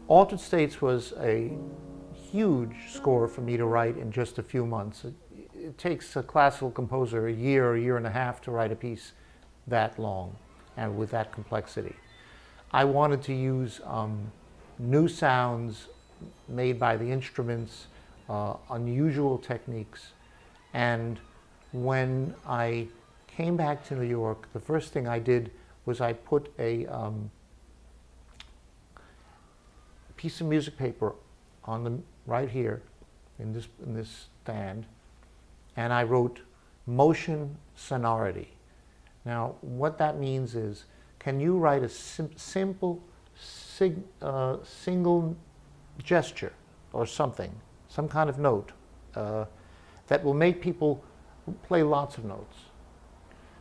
Altered States was a huge score for me to write in just a few months. It takes a classical composer a year and a half to write a piece that long and with that complexity. I wanted to use new sounds made by the instruments, unusual techniques, and when I came back to New York, the first thing I did was I put a piece of music paper on the right here in this stand, and I wrote motion sonority. Now, what that means is, can you write a simple single gesture or something, some kind of note that will make people play lots of notes?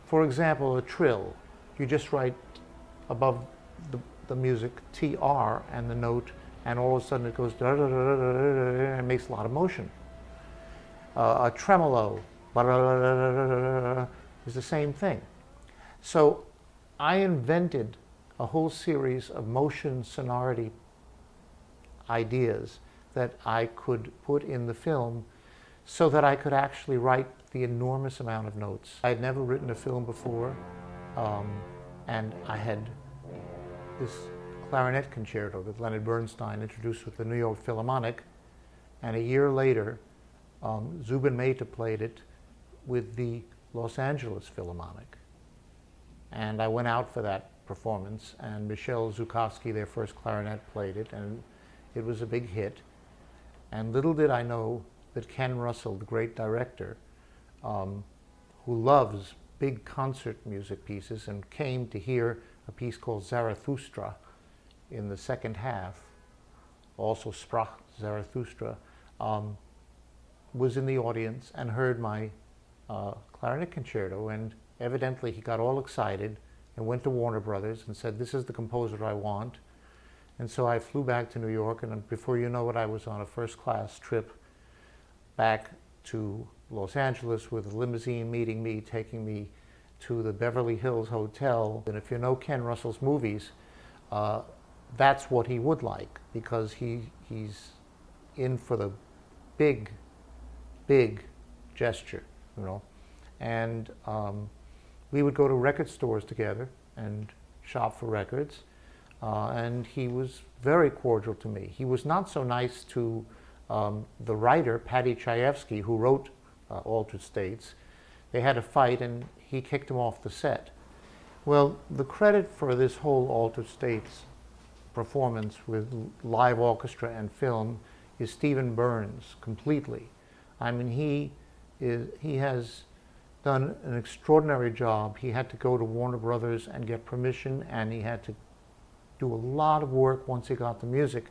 For example, a trill. You just write above the music TR and the note, and all of a sudden it goes da da da da da da and makes a lot of motion. A tremolo is the same thing. So I invented a whole series of motion sonority ideas that I could put in the film so that I could actually write the enormous amount of notes. I had never written a film before, and I had this clarinet concerto that Leonard Bernstein introduced with the New York Philharmonic, and a year later Zubin Mehta played it with the Los Angeles Philharmonic. And I went out for that performance, and Michel Zukowski, their first clarinet, played it, and it was a big hit. And little did I know that Ken Russell, the great director, who loves big concert music pieces and came to hear a piece called Zarathustra in the second half, also Sprach Zarathustra, was in the audience and heard my clarinet concerto, and evidently he got all excited and went to Warner Brothers and said, "This is the composer I want." And so I flew back to New York, and before you know it, I was on a first-class trip back to Los Angeles with a limousine meeting me, taking me to the Beverly Hills Hotel. And if you know Ken Russell's movies, that's what he would like, because he's in for the big gesture, you know. And we would go to record stores together and shop for records. And he was very cordial to me. He was not so nice to the writer, Paddy Chayefsky, who wrote Altered States. They had a fight and he kicked him off the set. Well, the credit for this whole Altered States performance with live orchestra and film is Stephen Burns, completely. I mean, he has done an extraordinary job. He had to go to Warner Brothers and get permission, and he had to do a lot of work once he got the music,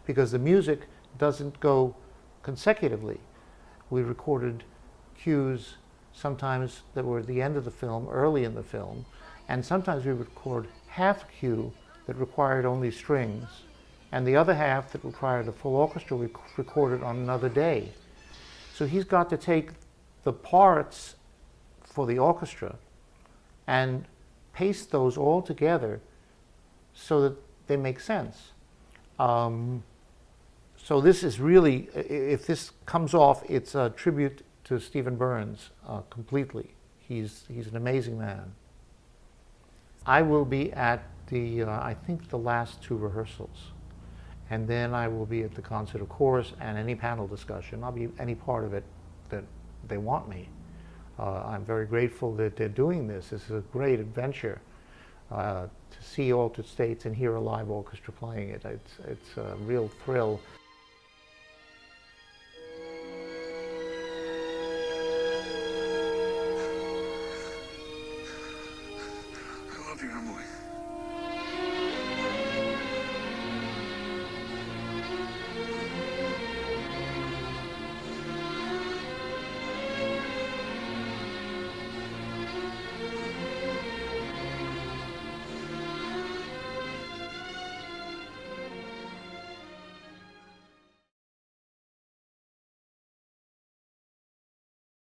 because the music doesn't go consecutively. We recorded cues sometimes that were at the end of the film, early in the film, and sometimes we would record half a cue that required only strings, and the other half that required a full orchestra we recorded on another day. So he's got to take the parts for the orchestra and paste those all together so that they make sense. So this is really, if this comes off, it's a tribute to Stephen Burns completely. He's an amazing man. I will be at the, I think the last two rehearsals. And then I will be at the concert, of course, and any panel discussion. I'll be any part of it that they want me. I'm very grateful that they're doing this. This is a great adventure to see Altered States and hear a live orchestra playing it. It's a real thrill.